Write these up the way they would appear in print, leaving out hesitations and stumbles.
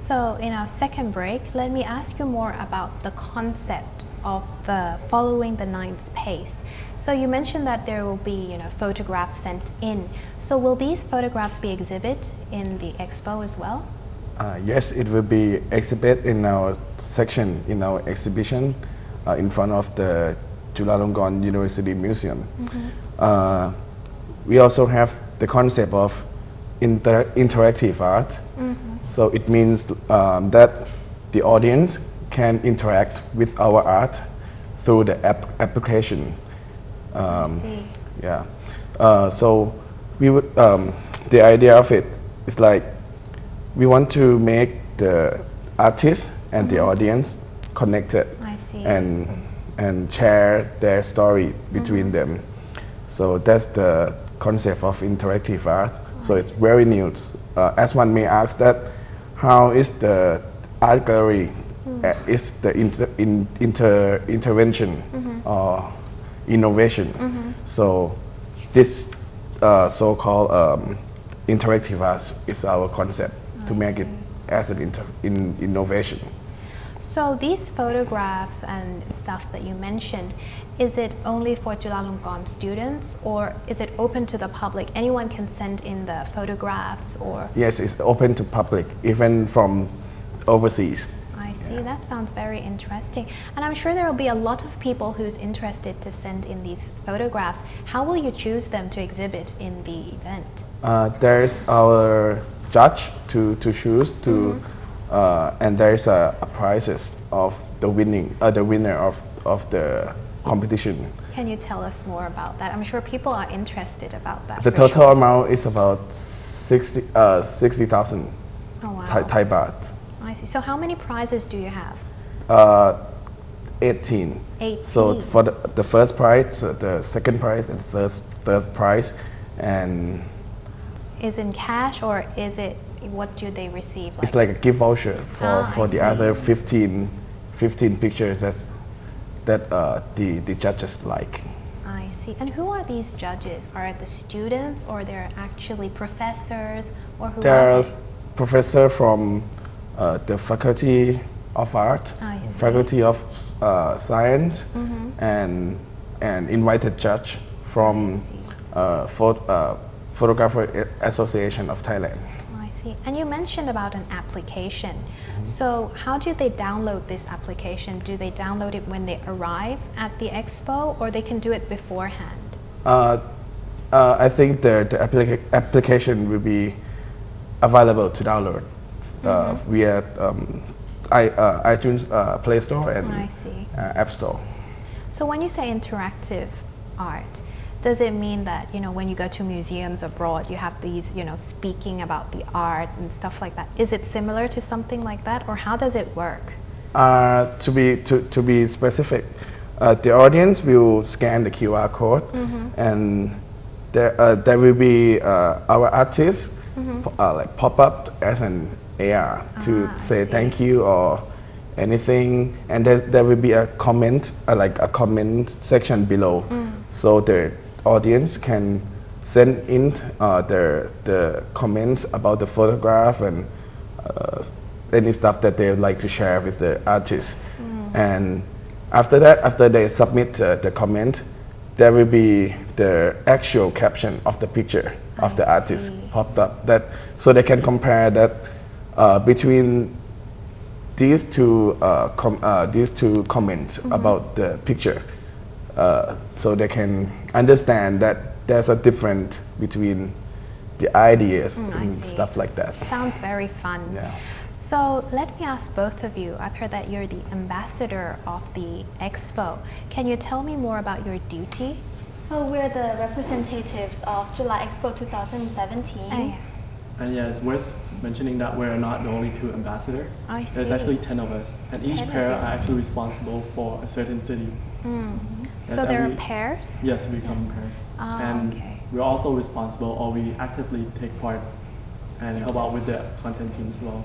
So in our second break, let me ask you more about the concept of the following the ninth pace. So you mentioned that there will be, photographs sent in. So will these photographs be exhibited in the expo as well? Yes, it will be exhibited in our section, in our exhibition, in front of the Chulalongkorn University Museum. We also have the concept of interactive art. So it means that the audience can interact with our art through the application. Yeah. So we would. The idea of it is like we want to make the artist and the audience connected and share their story between them. So that's the concept of interactive art. So it's very new. As one may ask that, how is the art gallery is the intervention or innovation? So this so-called interactive art is our concept to make it as an innovation. So these photographs and stuff that you mentioned, is it only for Chulalongkorn students or is it open to the public? Anyone can send in the photographs or? Yes, it's open to public, even from overseas. I see, that sounds very interesting. And I'm sure there will be a lot of people who's interested to send in these photographs. How will you choose them to exhibit in the event? There's our judge to choose to, and there's a prizes of the winner of the competition. Can you tell us more about that? I'm sure people are interested about that. The total amount is about 60,000 Thai baht. I see. So how many prizes do you have? 18. So for the first prize, the second prize, and third prize, and is in cash or is it, what do they receive? It's like a gift voucher for the other 15 pictures that the judges like. I see. And who are these judges? Are it the students or they're actually professors or who are they? Professor from the Faculty of Art, Faculty of Science, and invited judge from Photographer Association of Thailand. I see. And you mentioned about an application. So how do they download this application? Do they download it when they arrive at the expo or they can do it beforehand? I think the application will be available to download via iTunes Play Store and App Store. So when you say interactive art, does it mean that, when you go to museums abroad, you have these, speaking about the art and stuff like that? Is it similar to something like that, or how does it work? To be specific, the audience will scan the QR code, and there will be our artists like pop up as an AR to say thank you or anything, and there will be a comment, like a comment section below, so the audience can send in the comments about the photograph and any stuff that they would like to share with the artist. And after that, after they submit the comment, there will be the actual caption of the picture of the artist popped up, so they can compare that between these two comments about the picture, so they can understand that there's a difference between the ideas and stuff like that. Sounds very fun. Yeah. So let me ask both of you, I've heard that you're the ambassador of the Expo. Can you tell me more about your duty? So we're the representatives of July Expo 2017. And yeah, it's worth mentioning that we're not the only two ambassadors. There's actually 10 of us, and each pair are actually responsible for a certain city. So there are pairs? Yes, we come in pairs. And we're also responsible, or we actively take part and help out with the content team as well.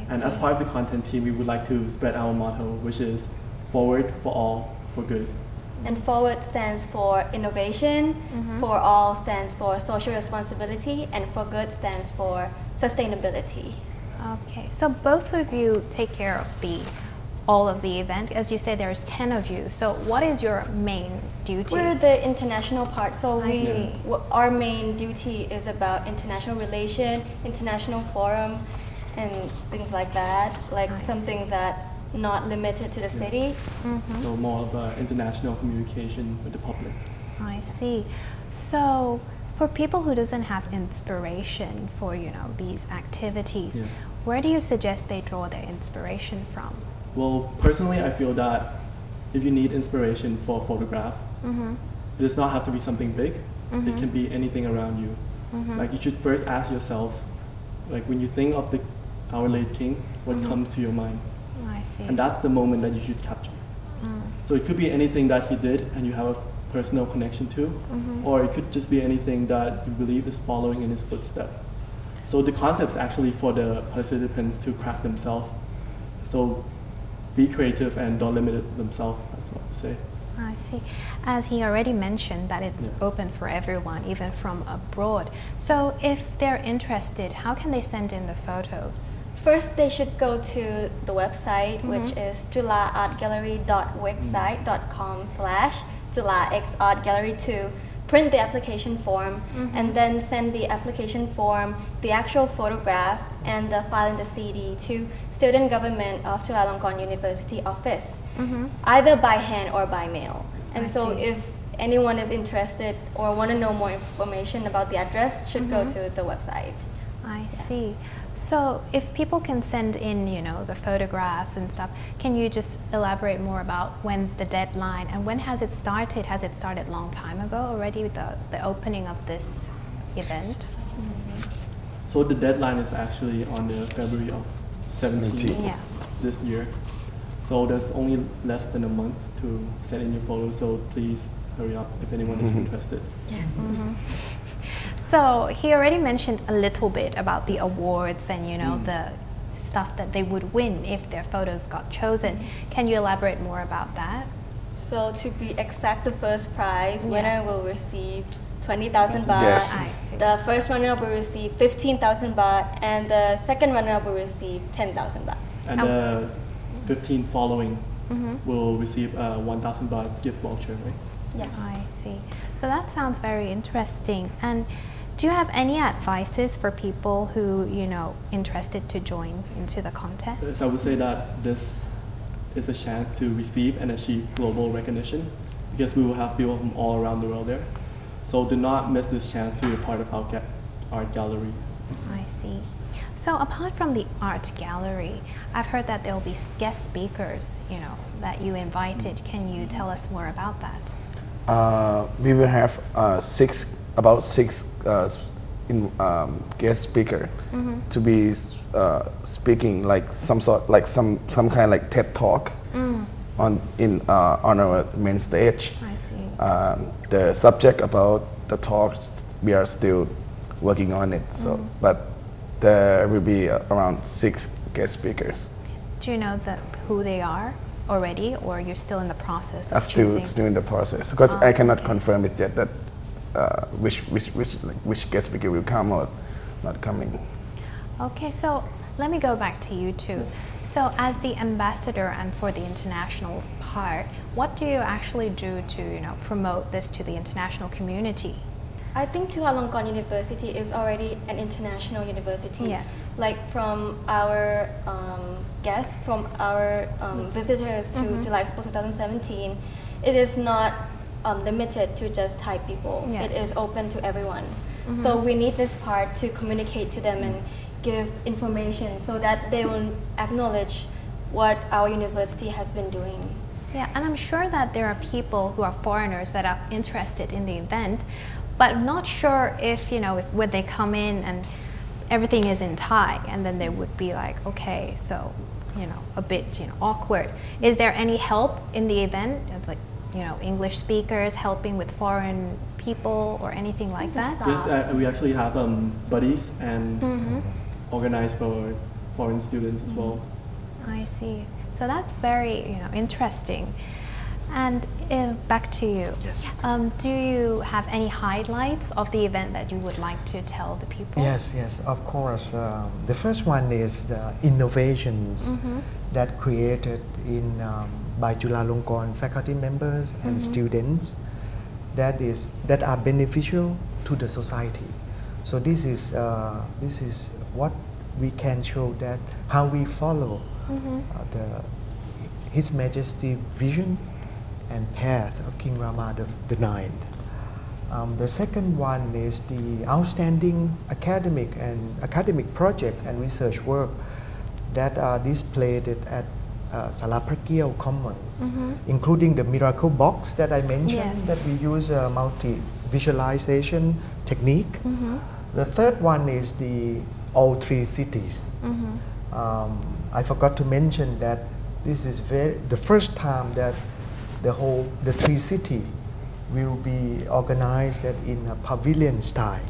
And as part of the content team, we would like to spread our motto, which is forward for all, for good. And forward stands for innovation, for all stands for social responsibility, and for good stands for sustainability. Okay, so both of you take care of all of the event. As you say, there's 10 of you. So what is your main duty? We're the international part. So see. our main duty is about international relation, international forum, and things like that. Like something that not limited to the city. So more of international communication with the public. I see. So for people who doesn't have inspiration for these activities, where do you suggest they draw their inspiration from? Well, personally, I feel that if you need inspiration for a photograph, it does not have to be something big. It can be anything around you. Like you should first ask yourself, like when you think of our late king, what comes to your mind? I see. And that's the moment that you should capture. So it could be anything that he did and you have a personal connection to, or it could just be anything that you believe is following in his footsteps. So the concept is actually for the participants to craft themselves. So be creative and don't limit themselves, that's what I would say. I see. As he already mentioned that it's open for everyone, even from abroad. So if they're interested, how can they send in the photos? First, they should go to the website, which is chulaartgallery.wixsite.com/chulaxartgallery2. Print the application form and then send the application form, the actual photograph, and the file in the CD to Student Government of Chulalongkorn University office, either by hand or by mail. And so if anyone is interested or want to know more information about the address, should go to the website. I see. So if people can send in, the photographs and stuff, can you just elaborate more about when's the deadline and when has it started? Has it started a long time ago already with the opening of this event? So the deadline is actually on the February of 17th this year. So there's only less than a month to send in your photos, so please hurry up if anyone is interested. So he already mentioned a little bit about the awards and the stuff that they would win if their photos got chosen. Can you elaborate more about that? So to be exact, the first prize winner will receive 20,000 baht. Yes. I see. The first runner-up will receive 15,000 baht, and the second runner-up will receive 10,000 baht. And the 15 following will receive a 1,000 baht gift voucher, right? Yes. I see. So that sounds very interesting. And do you have any advices for people who, interested to join into the contest? So I would say that this is a chance to receive and achieve global recognition because we will have people from all around the world there. So do not miss this chance to be a part of our art gallery. I see. So apart from the art gallery, I've heard that there will be guest speakers, that you invited. Can you tell us more about that? We will have about six guest speaker to be speaking like some kind of like TED talk on our main stage. I see. The subject about the talks we are still working on it. So, but there will be around 6 guest speakers. Do you know who they are already, or you're still in the process of choosing? Still in the process because I cannot confirm it yet that which guest speaker will come or not coming. Okay, so let me go back to you two. So as the ambassador and for the international part, what do you actually do to promote this to the international community? I think Chulalongkorn University is already an international university. Yes. Like from our guests, from our visitors to July Expo 2017, it is not limited to just Thai people. Yes. It is open to everyone. So we need this part to communicate to them and give information so that they will acknowledge what our university has been doing. Yeah, and I'm sure that there are people who are foreigners that are interested in the event, but I'm not sure if, when they come in and everything is in Thai, and then they would be like, okay, so, a bit, awkward. Is there any help in the event, like, English speakers helping with foreign people or anything like that? Yes, we actually have buddies and organized for foreign students as well. I see. So that's very, interesting. And back to you. Yes. Do you have any highlights of the event that you would like to tell the people? Yes, of course. The first one is the innovations that created in by Chulalongkorn faculty members and students that are beneficial to the society. So this is what we can show, that how we follow His Majesty's vision and path of King Rama the Ninth. The second one is the outstanding academic project and research work that are displayed at Sala Prakiel Commons, including the miracle box that I mentioned, that we use a multi-visualization technique. The third one is the all three cities. I forgot to mention that this is the first time that the three cities will be organized in a pavilion style.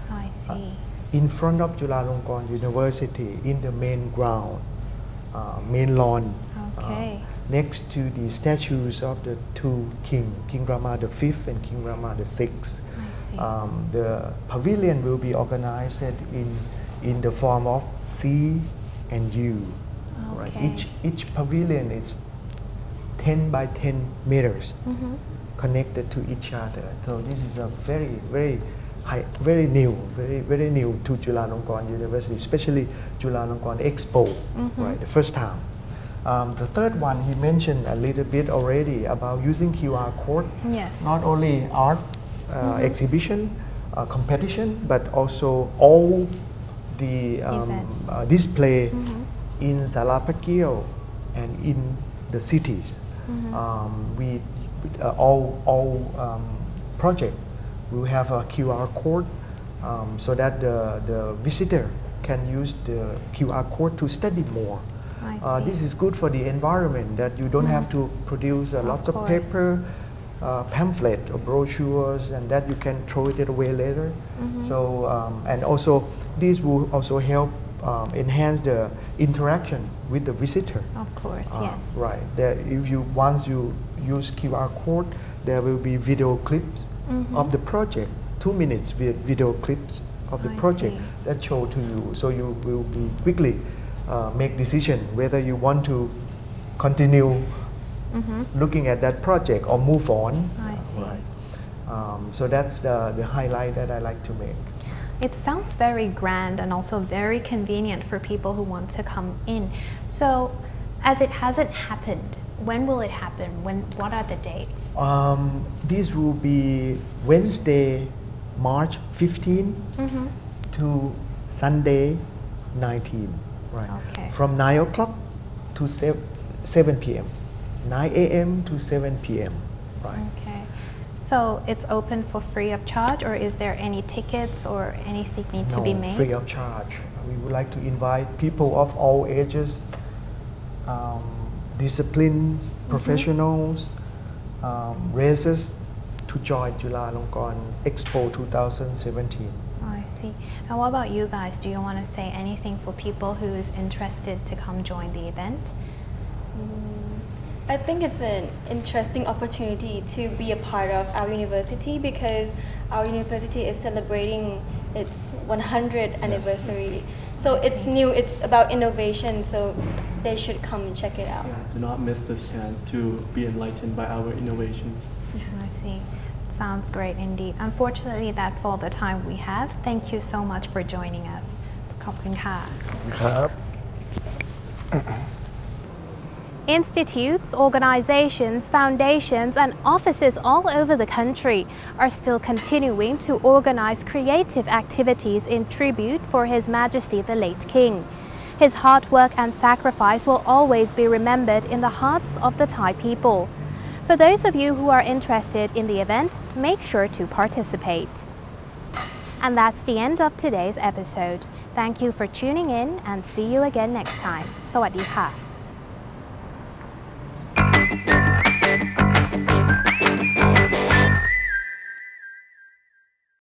I see. In front of Chulalongkorn University, in the main ground, main lawn, next to the statues of the two King Rama V and King Rama VI. The pavilion will be organized in the form of C and U. Right? Each pavilion is 10 by 10 meters connected to each other. So this is a very new to Chulalongkorn University, especially Chulalongkorn Expo, right? The first time. The third one, he mentioned a little bit already about using QR code. Not only art exhibition, competition, but also all the display in Sala Prakiel and in the cities. We all project will have a QR code so that the visitor can use the QR code to study more. This is good for the environment, that you don't have to produce lots of paper, pamphlet or brochures, and that you can throw it away later. So and also this will also help enhance the interaction with the visitor. Of course, yes. Right. Once you use QR code, there will be video clips of the project, 2 minutes video clips of the project that show to you. So you will be quickly make decision whether you want to continue looking at that project or move on. I see. Right. So that's the highlight that I like to make. It sounds very grand and also very convenient for people who want to come in. So, as it hasn't happened, when will it happen? What are the dates? This will be Wednesday, March 15 to Sunday, 19. Right. Okay. From 9 o'clock to 7 p.m. 9 a.m. to 7 p.m. Right. Okay. So it's open for free of charge, or is there any tickets or anything need to be made? Free of charge. We would like to invite people of all ages, disciplines, professionals, races to join Chulalongkorn Expo 2017. I see. And what about you guys? Do you want to say anything for people who's interested to come join the event? I think it's an interesting opportunity to be a part of our university, because our university is celebrating its 100th anniversary. So it's new, it's about innovation, so they should come and check it out. Do not miss this chance to be enlightened by our innovations. I see. Sounds great indeed. Unfortunately, that's all the time we have. Thank you so much for joining us. ขอบคุณค่ะ ครับ Institutes, organizations, foundations, and offices all over the country are still continuing to organize creative activities in tribute for His Majesty the late King. His hard work and sacrifice will always be remembered in the hearts of the Thai people. For those of you who are interested in the event, make sure to participate. And that's the end of today's episode. Thank you for tuning in, and see you again next time. สวัสดีค่ะ